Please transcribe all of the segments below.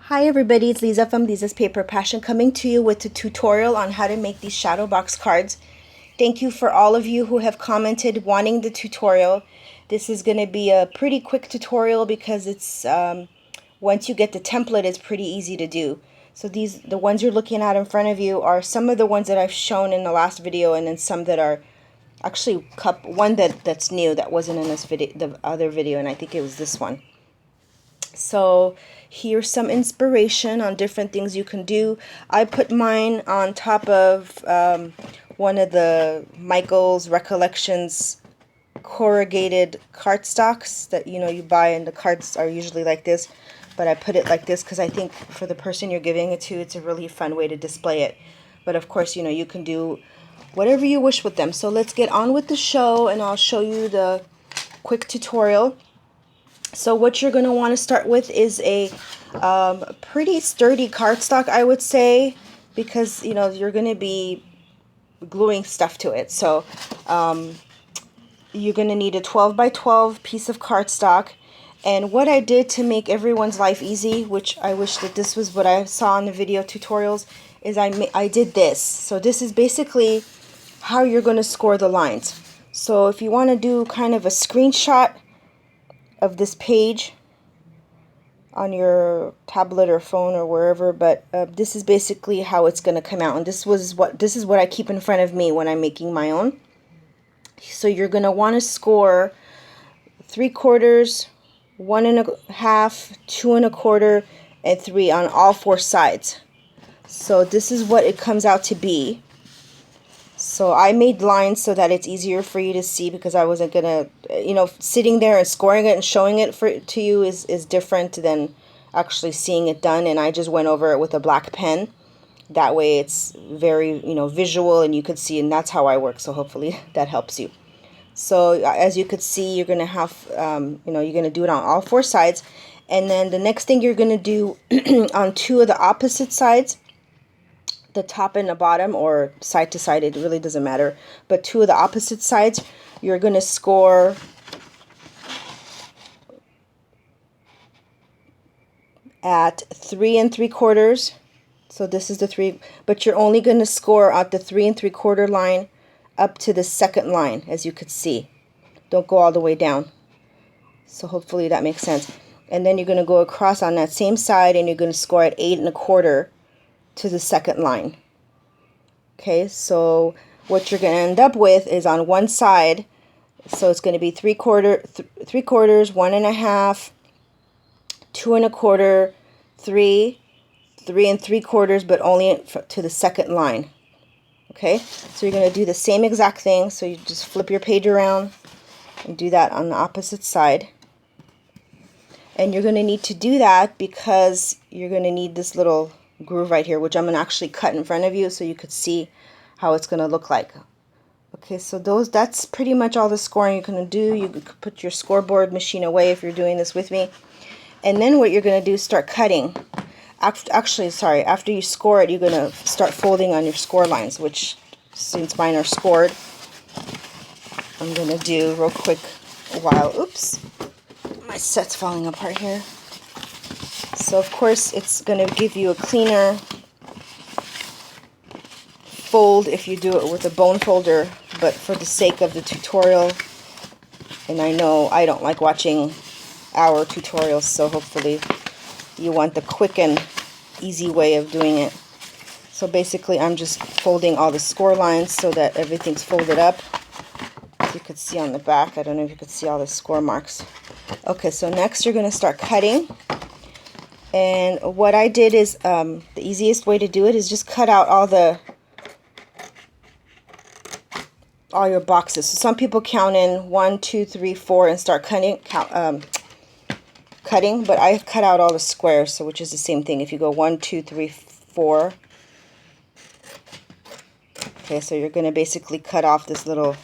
Hi everybody, it's Lisa from Lisa's Paper Passion coming to you with a tutorial on how to make these shadow box cards. Thank you for all of you who have commented wanting the tutorial. This is going to be a pretty quick tutorial because it's once you get the template, it's pretty easy to do. So the ones you're looking at in front of you are some of the ones that I've shown in the last video, and then some that are actually one that's new that wasn't in this video, the other video, and I think it was this one. So here's some inspiration on different things you can do. I put mine on top of one of the Michael's Recollections corrugated cardstocks that you buy, and the cards are usually like this, but I put it like this because I think for the person you're giving it to, it's a really fun way to display it. But of course, you can do whatever you wish with them. So let's get on with the show, and I'll show you the quick tutorial. So what you're going to want to start with is a pretty sturdy cardstock, I would say, because you're going to be gluing stuff to it. So you're going to need a 12 by 12 piece of cardstock. And what I did to make everyone's life easy, which I wish that this was what I saw in the video tutorials, is I did this. So this is basically how you're going to score the lines. So if you want to do kind of a screenshot of this page on your tablet or phone or wherever, but this is basically how it's going to come out, and this is what I keep in front of me when I'm making my own. So you're going to want to score 3/4, 1 1/2, 2 1/4, and 3 on all 4 sides. So this is what it comes out to be. So I made lines so that it's easier for you to see, because I wasn't gonna, sitting there and scoring it and showing it to you is different than actually seeing it done. And I just went over it with a black pen. That way it's very, visual, and you could see, and that's how I work. So hopefully that helps you. So as you could see, you're gonna have, you're gonna do it on all 4 sides, and then the next thing you're gonna do on 2 of the opposite sides, the top and the bottom, or side to side, it really doesn't matter, but 2 of the opposite sides, you're going to score at 3 3/4. So this is the 3, but you're only going to score at the 3 3/4 line up to the second line, as you could see. Don't go all the way down. So hopefully that makes sense. And then you're going to go across on that same side, and you're going to score at 8 1/4 to the second line. Okay, so what you're going to end up with is on one side, so it's going to be 3/4, 3/4, 1 1/2, 2 1/4, 3, 3 3/4, but only to the second line. Okay, so you're going to do the same exact thing. So you just flip your page around and do that on the opposite side. And you're going to need to do that because you're going to need this little groove right here, which I'm going to actually cut in front of you so you could see how it's going to look like. Okay, so that's pretty much all the scoring you're going to do. You could put your scoreboard machine away if you're doing this with me. And then what you're going to do is start cutting. After you score it, you're going to start folding on your score lines, which, since mine are scored, I'm going to do real quick while, oops, my set's falling apart here. So of course it's going to give you a cleaner fold if you do it with a bone folder, but for the sake of the tutorial, and I know I don't like watching our tutorials, so hopefully you want the quick and easy way of doing it. So basically I'm just folding all the score lines so that everything's folded up. As you could see on the back, I don't know if you could see all the score marks. Okay, so next you're going to start cutting. And what I did is, the easiest way to do it is just cut out all your boxes. So some people count in 1, 2, 3, 4 and start cutting, but I cut out all the squares, so which is the same thing. If you go 1, 2, 3, 4. Okay, so you're going to basically cut off this little,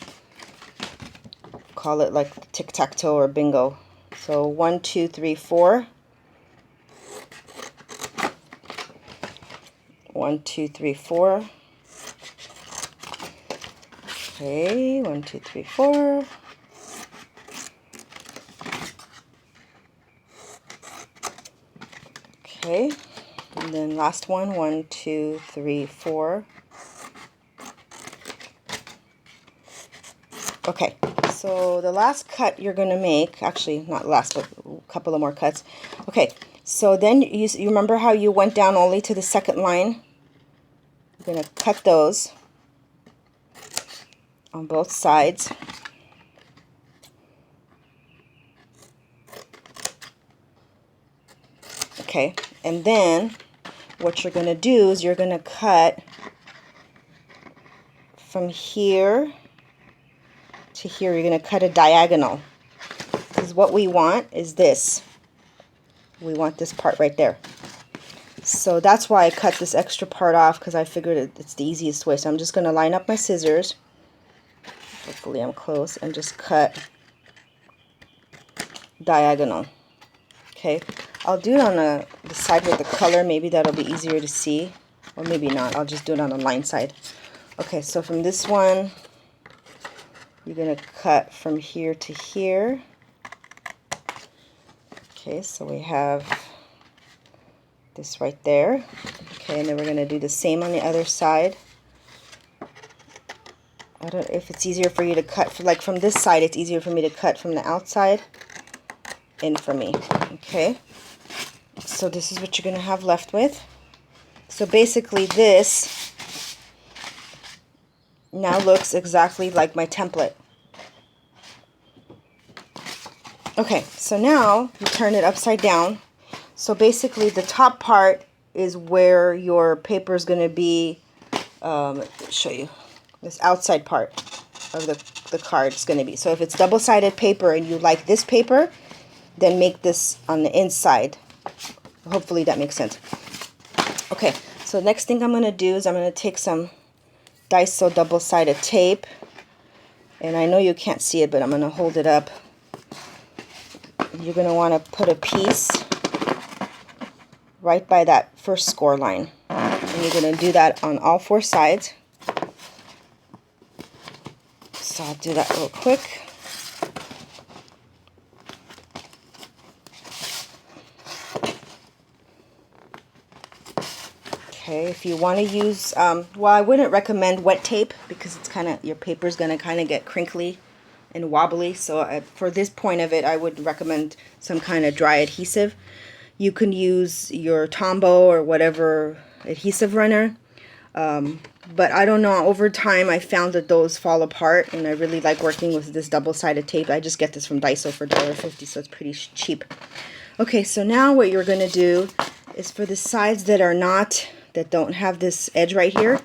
call it like tic-tac-toe or bingo. So 1, 2, 3, 4. 1, 2, 3, 4. Okay, 1, 2, 3, 4. Okay, And then last one, 1, 2, 3, 4. Okay, so the last cut you're going to make, actually not last, but a couple of more cuts. Okay, so then you remember how you went down only to the second line? You're going to cut those on both sides. Okay, and then what you're going to do is you're going to cut from here to here. You're going to cut a diagonal, because what we want is this. We want this part right there. So that's why I cut this extra part off, because I figured it's the easiest way. So I'm just going to line up my scissors. Hopefully I'm close, and just cut diagonal. Okay, I'll do it on the side with the color. Maybe that'll be easier to see, or maybe not. I'll just do it on the line side. Okay, so from this one, you're going to cut from here to here. Okay, so we have this right there. Okay, and then we're going to do the same on the other side. I don't know if it's easier for you to cut, from this side, it's easier for me to cut from the outside in for me. Okay, so this is what you're going to have left with. So basically this now looks exactly like my template. Okay, so now you turn it upside down. So basically the top part is where your paper is going to be, show you, this outside part of the card is going to be. So if it's double-sided paper and you like this paper, then make this on the inside. Hopefully that makes sense. Okay, so next thing I'm going to do is I'm going to take some Daiso double-sided tape, and I know you can't see it, but I'm going to hold it up. You're going to want to put a piece right by that first score line, and you're going to do that on all four sides. So I'll do that real quick. Okay, if you want to use, well, I wouldn't recommend wet tape, because it's kind of, your paper's going to kind of get crinkly and wobbly. So for this point of it, I would recommend some kind of dry adhesive. You can use your Tombow or whatever adhesive runner. But I don't know, over time I found that those fall apart, and I really like working with this double-sided tape. I just get this from Daiso for $1.50, so it's pretty cheap. Okay, so now what you're going to do is for the sides that are not, that don't have this edge right here,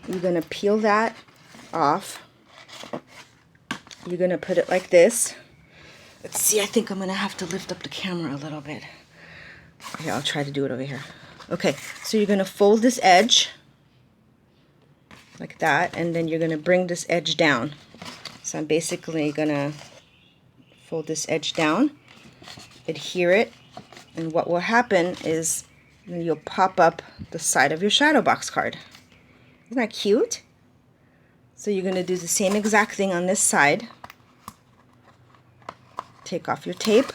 you're going to peel that off. You're going to put it like this. Let's see, I think I'm going to have to lift up the camera a little bit. Okay, I'll try to do it over here. Okay, so you're going to fold this edge like that, and then you're going to bring this edge down. So I'm basically going to fold this edge down, adhere it, and what will happen is you'll pop up the side of your shadow box card. Isn't that cute? So you're going to do the same exact thing on this side. Take off your tape,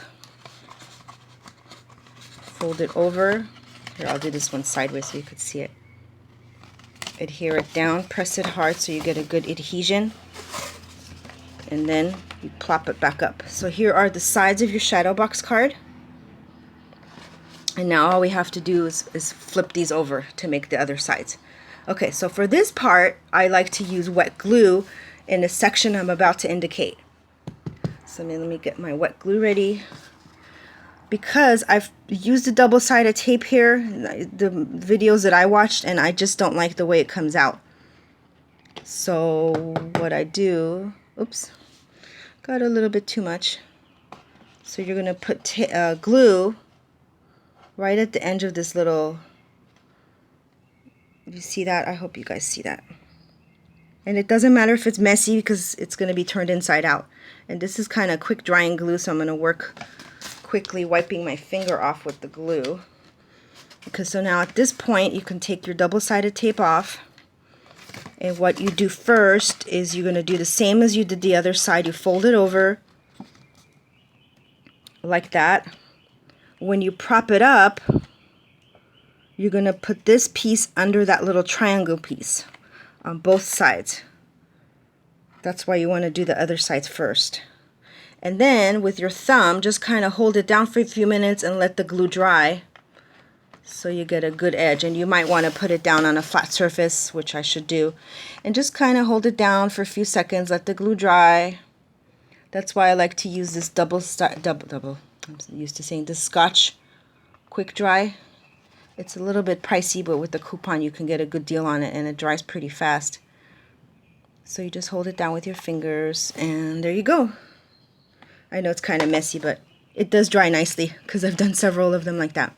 fold it over. Here, I'll do this one sideways so you could see it. Adhere it down, press it hard so you get a good adhesion, and then you plop it back up. So here are the sides of your shadow box card, and now all we have to do is flip these over to make the other sides. Okay, so for this part I like to use wet glue in the section I'm about to indicate. So let me get my wet glue ready. Because I've used a double-sided tape here, the videos that I watched, and I just don't like the way it comes out. So what I do, oops, got a little bit too much. So you're going to put glue right at the edge of this little, you see that? I hope you guys see that. And it doesn't matter if it's messy, because it's going to be turned inside out. And this is kind of quick drying glue, so I'm going to work quickly wiping my finger off with the glue. Because so now at this point you can take your double-sided tape off, and what you do first is you're going to do the same as you did the other side. You fold it over like that. When you prop it up, you're going to put this piece under that little triangle piece on both sides. That's why you want to do the other sides first. And then with your thumb, just kind of hold it down for a few minutes and let the glue dry so you get a good edge. And you might want to put it down on a flat surface, which I should do. And just kind of hold it down for a few seconds, let the glue dry. That's why I like to use this double, I'm used to saying this Scotch quick dry. It's a little bit pricey, but with the coupon you can get a good deal on it and it dries pretty fast. So you just hold it down with your fingers and there you go. I know it's kind of messy, but it does dry nicely because I've done several of them like that.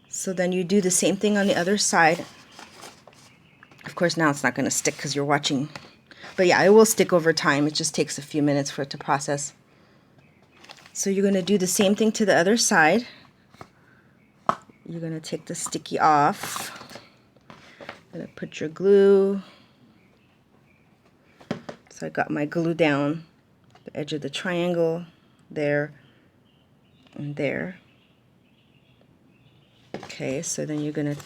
So then you do the same thing on the other side. Of course now it's not going to stick because you're watching. But yeah, it will stick over time. It just takes a few minutes for it to process. So you're going to do the same thing to the other side. You're going to take the sticky off. Going to put your glue. So I got my glue down the edge of the triangle there and there. Okay, so then you're going to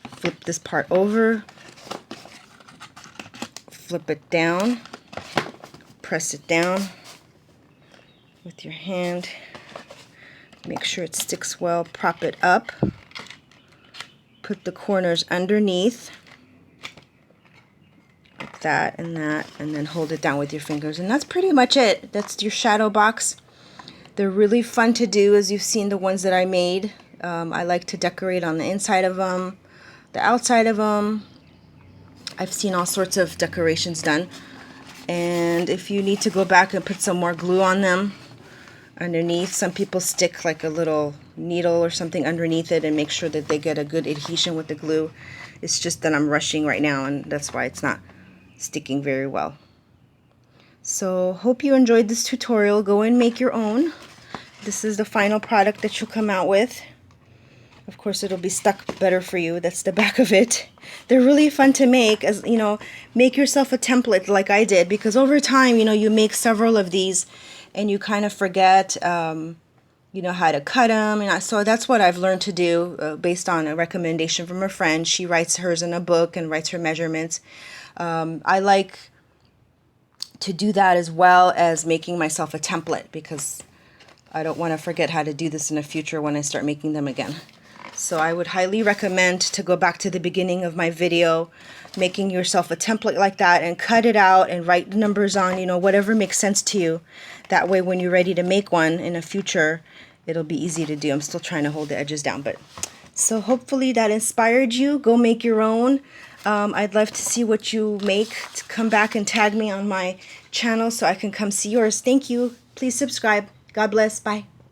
flip this part over, flip it down, press it down with your hand, make sure it sticks well, prop it up, put the corners underneath, like that, and then hold it down with your fingers. And that's pretty much it. That's your shadow box. They're really fun to do, as you've seen the ones that I made. I like to decorate on the inside of them, the outside of them. I've seen all sorts of decorations done. And if you need to go back and put some more glue on them underneath, some people stick like a little needle or something underneath it and make sure that they get a good adhesion with the glue. It's just that I'm rushing right now and that's why it's not sticking very well. So hope you enjoyed this tutorial. Go and make your own. This is the final product that you'll come out with. Of course it'll be stuck better for you. That's the back of it. They're really fun to make. As you know, make yourself a template like I did, because over time, you know, you make several of these and you kind of forget you know, how to cut them. And so that's what I've learned to do based on a recommendation from a friend. She writes hers in a book and writes her measurements. I like to do that as well as making myself a template, because I don't want to forget how to do this in the future when I start making them again. So I would highly recommend to go back to the beginning of my video, making yourself a template like that and cut it out and write the numbers on, you know, whatever makes sense to you. That way when you're ready to make one in the future, it'll be easy to do. I'm still trying to hold the edges down, but so hopefully that inspired you. Go make your own. I'd love to see what you make. To come back and tag me on my channel so I can come see yours. Thank you. Please subscribe. God bless. Bye.